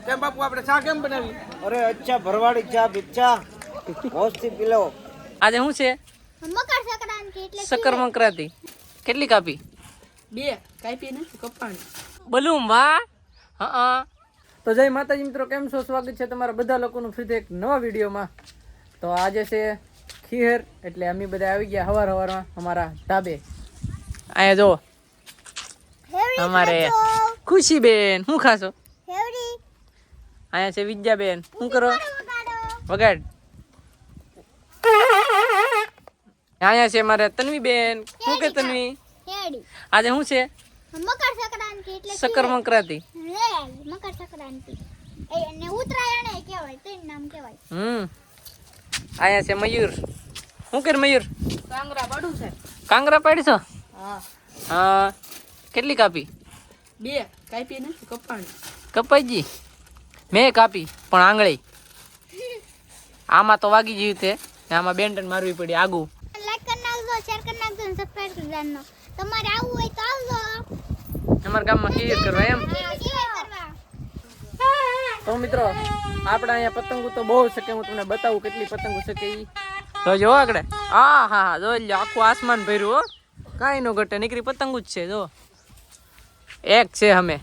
કેમ બાપુ આપણે ચા કેમ બનાવી? અરે અચ્છા ભરવાડી ચા બિચ્ચા હોશથી પી લો. આજે શું છે? મકર સંક્રાંતિ એટલે શક્કર સંક્રાંતિ. કેટલી કાપી? 2 કાપી નથી કપાણી. બલૂમ વાહ. હા. તો જય માતાજી મિત્રો, કેમ છો? સ્વાગત છે તમારા બધા લોકોનું ફરીથી એક નવા વિડીયોમાં. તો આજે છે ખીર, એટલે અમે બધા આવી ગયા હવારમાં અમારા ધાબે. અહીંયા જો અમારે ખુશીબેન, શું ખાશો? હેવડી અહીંયા છે વિદ્યાબેન, શું કરો? વગાડ. અહીંયા છે મારે તન્વીબેન, શું કે તન્વી? હેવડી આજે શું છે? મકર સંક્રાંતિ એટલે શક્કર સંક્રાંતિ. મકર સંક્રાંતિ એને ઉત્તરાયણ કહેવાય, તેનું નામ કહેવાય. અહીંયા છે મયુર. શું કરે મયુર? કાંગરા પાડું છે. કાંગરા પાડીશો? હા. હા. કેટલી કાપી? 2 કાપી નથી કપાણી. કપાઈજી? મેં કાપી પણ આંગળી. આમાં તો વાગી ગયું છે, આમાં બેન્ટન મારવી પડી આગું. લાઈક કરી નાખજો, શેર કરી નાખજો અને સબસ્ક્રાઇબ કરી નાખજો. તમારે આવવું હોય તો આવજો. અમારા ગામમાં ખીર કરવા એમ. તો મિત્રો આપણે અહીંયા પતંગો તો બહુ છે કે હું તમને બતાવું કેટલી પતંગો છે કે ઈ તો જો આગળ. હા જોઈ લો, આખું આસમાન ભર્યું હો, કાંઈ નો ઘટે, નીકળી પતંગો જ છે. જો એક છે અમે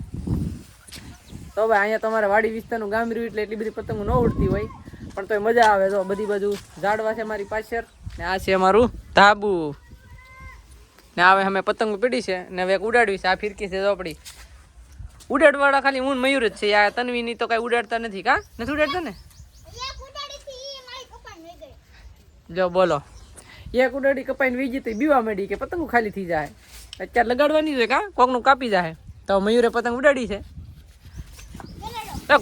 તો ભાઈ. અહીંયા તમારે વાડી વિસ્તારનું ગામ રહ્યું એટલે એટલી બધી પતંગો ન ઉડતી હોય, પણ તોય મજા આવે. જો બધી બાજુ ઝાડવા છે મારી પાછળ, ને આ છે અમારું ધાબુ, ને હવે અમે પતંગો પીડી છે ને હવે એક ઉડાડવી છે. આ ફિરકી છે ચોપડી. ઉડાડવાળા ખાલી હું મયુર જ છે. આ તન્વીની તો કઈ ઉડાડતા નથી. કા નથી ઉડાડતા ને? જો બોલો, એક ઉડાડી કપાઈને વીજી તો બીવા માંડી કે પતંગો ખાલી થઈ જાય. અત્યારે લગાડવાની છે કા કોકનું કાપી જાય. તો મયુરે પતંગ ઉડાડી છે.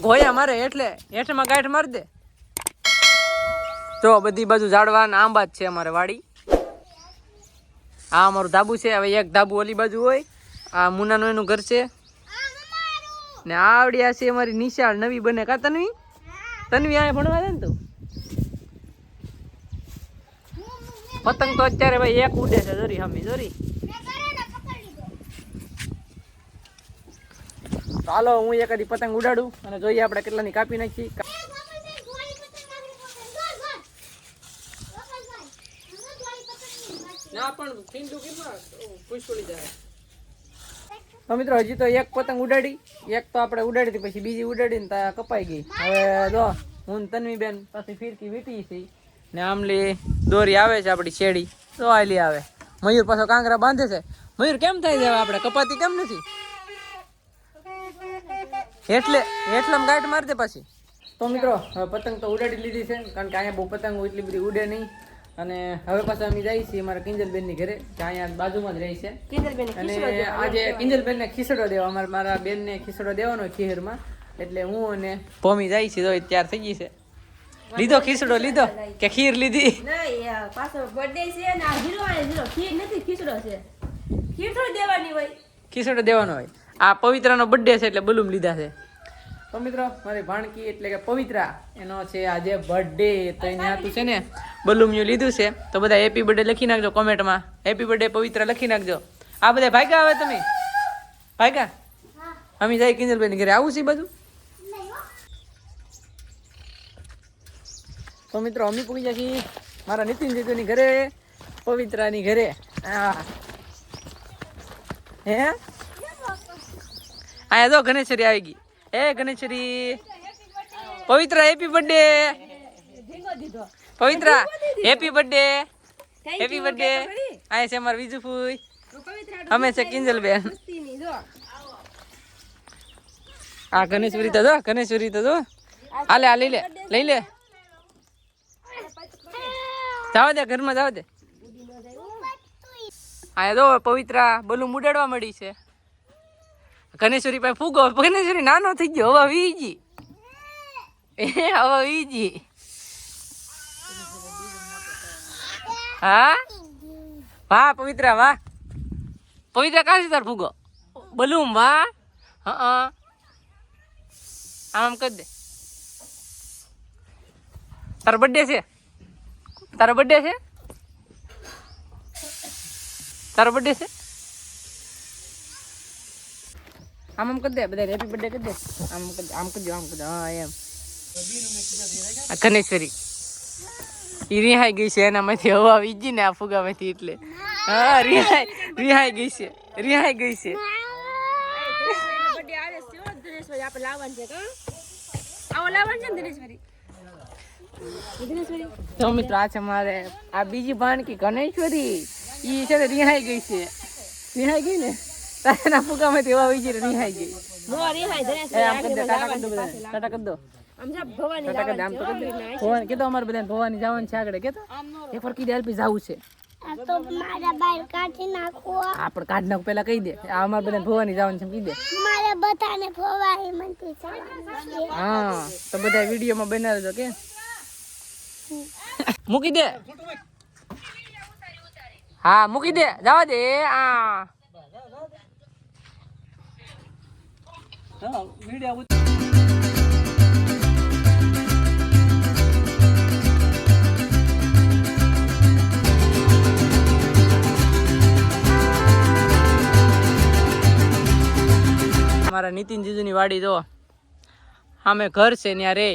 ઘોયા મારે એટલે હેઠમાં ગાંઠ મારી દે. જો બધી બાજુ ઝાડવા ને આંબા જ છે અમારે વાડી. આ અમારું ધાબુ છે. હવે એક ધાબુ ઓલી બાજુ હોય. આ મુનાનું એનું ઘર છે, ને આવડી આ છે અમારી નિશાળ નવી બને. કા તન્વી? તન્વી અહીંયા ભણવા જાય ને તું? પતંગ તો અત્યારે ભાઈ એક ઉડે છે. જોરી હમી જોરી. ચાલો હું એકાદી પતંગ ઉડાડું અને જોઈએ આપણે કેટલાની કાપી નાખી. તો મિત્રો હજી તો એક પતંગ ઉડાડી, એક તો આપણે ઉડાડી હતી, પછી બીજી ઉડાડી ને ત્યાં કપાઈ ગઈ. હવે જો હું તન્વી બેન પાછી ફિરકી વીટી છે ને આમલી દોરી આવે છે આપણી શેડી. તો આલી આવે. મયુર પાછો કાંગરા બાંધે છે. મયુર કેમ થાય છે આપણે કપાતી કેમ નથી? એટલામાં ગાંઠ મારી દે પાછી. તો મિત્રો હવે પતંગ તો ઉડાડી લીધી છે, કારણ કે અહીંયા બહુ પતંગ એટલી બધી ઉડે નહીં. અને હવે પાછા અમે જઈએ છીએ મારા કિંજલબેનની ઘરે, જે અહીંયા બાજુમાં જ રહી છે. અને આજે કિંજલબેનને ખીસડો દેવા, મારા બેનને ખીસડો દેવાનો ખીરમાં, એટલે હું અને ભૂમિ જાય છે. તો તૈયાર થઈ ગઈ છે. લીધો ખીસડો લીધો કે ખીર લીધી? નહીં, પાછો બર્થડે છે ને આ હીરો આવે હીરો. ખીર નથી, ખીચડો છે. ખીર થોડી દેવાની હોય. ખીસડો દેવાનો હોય. આ પવિત્રાનો બર્થડે છે એટલે બલૂમ લીધા છે. તો મિત્રો મારી ભાણકી એટલે કે પવિત્રા એનો છે આજે બર્થડે, તો એને હાથું છે ને બલૂમિયું લીધું છે. તો બધા હેપી બર્થડે લખી નાખજો કોમેન્ટમાં. હેપી બર્થડે પવિત્રા લખી નાખજો. આ બધા ભાગ્યા આવે તમે ભાગ્યા. અમે જાય કિંજલબેન ઘરે. આવું છે બધું. તો મિત્રો અમે પૂગી જાય છીએ મારા નીતિન જીતુની ઘરે, પવિત્રાની ઘરે. હે આયા જો ગણેશરી આવી ગઈ. એ Ganeshri, Pavitra happy birthday. Pavitra happy birthday. Happy birthday. આયા છે અમારા બીજું ફૂઈ, અમે છે કિંજલબેન. આ ગણેશરી તો જો, ગણેશરી તો જો. હાલે આ લઈ લે. જાવ દે ઘરમાં, જાવ દે. આયા જો પવિત્રા બલૂમ ઉડાડવા મળી છે. ગણેશ્વરી પાસે ફૂગો. ગણેશ્વરી નાનો થઈ ગયો, હવે વીજી. હવે વીજી. હા વાહ પવિત્રા વાહ. પવિત્રા કાશી તાર ફૂગો બલૂમ વાહ. આમ કરી દે. તારો બર્થડે છે? તારો બર્થડે છે? તારો બર્થડે છે? આમ કરી દે બધા હેપી બર્થડે કરી દે આમ કરી દે હા એમ આ ગણેશ્વરી ઈ રિહાઈ ગઈ છે એનામાંથી હવા વીજી ને આ ફુગામાંથી એટલે હા રિહાઈ ગઈ છે બર્થડે આવે છે દિનેશભાઈ આપણે લાવવાનું છે કા આવો લાવવાનું છે ને દિનેશભાઈ તો મિત્રો આ છે મારે આ બીજી ભાણકી ગણેશ્વરી ઈ છે ને રિહાઈ ગઈ ને તારા ફુગામાંથી હવા વીજી રિહાઈ ગઈ નો રિહાઈ એ આમ કરી દે ટાટા કરી દો આમ જા ભવાની આમ તો કરી દે ભવાની કીધો અમારે બધાને ભવાની જવાનું છે આગળ કેતો એક વાર કીધે એલપી જવું છે આ તો મારા બાર કાઢી નાખો આપણે કાઢ નાખ પેલા કહી દે આ અમારે બધાને ભવાની જવાનું છે કહી દે મારે બધાને ફોવાઈ મનથી જવાનું છે હા તો બધા વિડીયોમાં બનાવજો કે મૂકી દે હા મૂકી દે જવા દે આ વિડીયો મારા નીતિન જીજુની વાડી જો સામે ઘર છે ત્યાં રે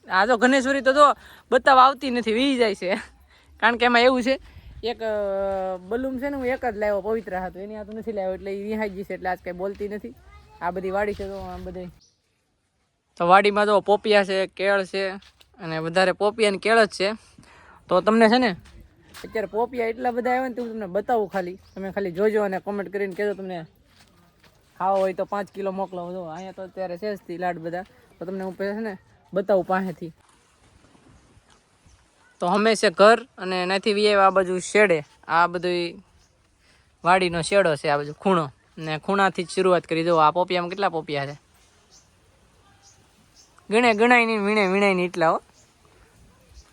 આ જો ગણેશ્વરી તો જો બતાવવા આવતી નથી વી જાય છે કારણ કે એમાં એવું છે એક બલૂમ છે ને હું એક જ લાવ્યો પવિત્ર હતો એની હાથું નથી લાવ્યો એટલે એ રિહાઈ ગઈ છે એટલે આજ કઈ બોલતી નથી આ બધી વાડી છે તો આ બધી તો વાડીમાં જો પોપિયા છે કેળ છે અને વધારે પોપિયા ને કેળ જ છે તો તમને છે ને અત્યારે પોપિયા એટલા બધા આવ્યા ને તો હું તમને બતાવું ખાલી તમે ખાલી જોજો અને કોમેન્ટ કરીને કહેજો તમને ખાવા હોય તો 5 કિલો મોકલો જો અહીંયા તો અત્યારે છે જ લાડ બધા તો તમને હું છે ને બતાવું પાસેથી તો હંમેશા ઘર અને એનાથી વી આ બાજુ શેડે આ બધું વાડીનો શેડો છે આ બાજુ ખૂણો ને ખૂણાથી જ શરૂઆત કરી દો આ પોપિયામાં કેટલા પોપિયા છે ગણાય નહીં વીણાય નહીં એટલા હો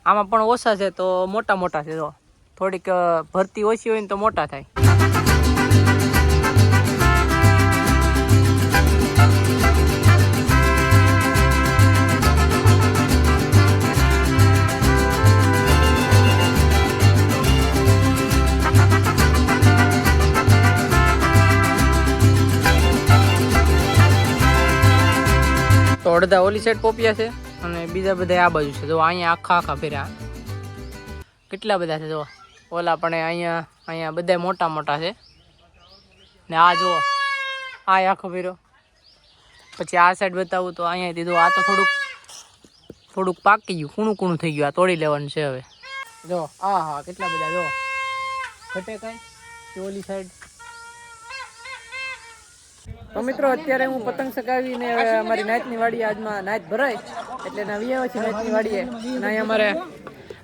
આમાં પણ ઓછા છે તો મોટા છે જો થોડીક ભરતી ઓછી હોય ને તો મોટા થાય તો અડધા ઓલી સાઈડ પોપિયા છે અને બીજા બધા આ બાજુ છે જો અહીંયા આખા ફેર્યા કેટલા બધા છે જો ઓલા પણ અહીંયા બધા મોટા છે ને આ જો આ આખો ફેરો પછી આ સાઈડ બતાવું તો અહીંયા દીધું આ તો થોડુંક પાકી ગયું કૂણું થઈ ગયું આ તોડી લેવાનું છે હવે જો હા કેટલા બધા જો ઘટે કાંઈ ઓલી સાઈડ તો મિત્રો અત્યારે હું પતંગ ચગાવીને અમારી નાઈટની વાડી આજમાં નાઈટ ભરાય એટલે નવી આવે છે નાઈટની વાડીએ અને અહીંયા અમારે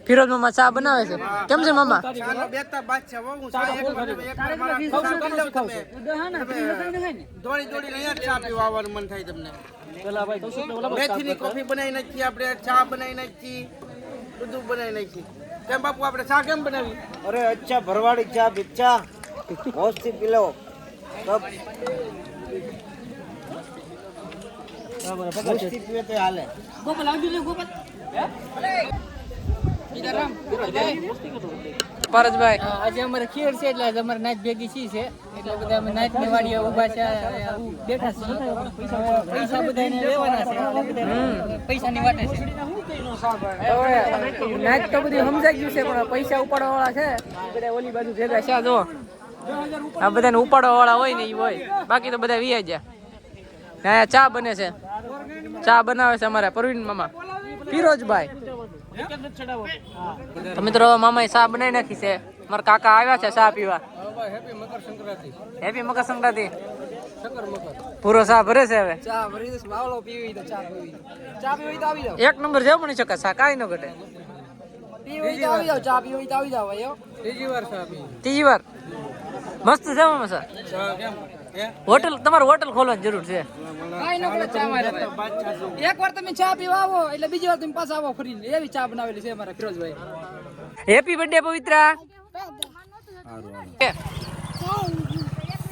ફિરોજ મામા ચા બનાવે છે કેમ છે મામા મેથીની કોફી બનાવી નાખી આપણે ચા બનાવી નાખી બધું બનાવી નાખી કેમ બાપુ આપણે ચા કેમ બનાવી અરે અચ્છા ભરવાડી ચા બિચ્ચા હોશથી પી લો પારસભાઈ આજે અમારે ખીર છે એટલે અમારે નાઈટ ભેગી છે એટલે બધા અમે નાઈટ ની વાડીએ ઉભા છે બેઠા છે પૈસા બધાને લેવાના છે પૈસાની વાટે છે નાઈટ તો બધી સમજાઈ ગયું છે પણ પૈસા ઉપાડવા વાળા છે બધા ઓલી બાજુ ભેગા છે જો આ બધાને ઉપાડવા વાળા હોય ને એ હોય બાકી તો બધા વીઆઈ જાય ચા બને છે ચા બનાવે છે અમારા પરવીન મામા ફિરોજભાઈ તો મિત્રો મામાએ ચા બનાવી નાખી છે મારા કાકા આવ્યા છે ચા પીવા હેપી મકર સંક્રાંતિ પૂરો ચા ભરે છે હવે એક નંબર જેવો બની શકે ચા કાંઈ ન ઘટે ત્રીજી વાર મસ્ત છે મામા સર હોટલ તમારે હોટલ ખોલવાની જરૂર છે એક વાર તમે ચા પીવા આવો એટલે બીજી વાર તમે પાછા આવો ફરીને એવી ચા બનાવેલી છે અમારા ફિરોજભાઈ હેપી બર્થડે પવિત્રા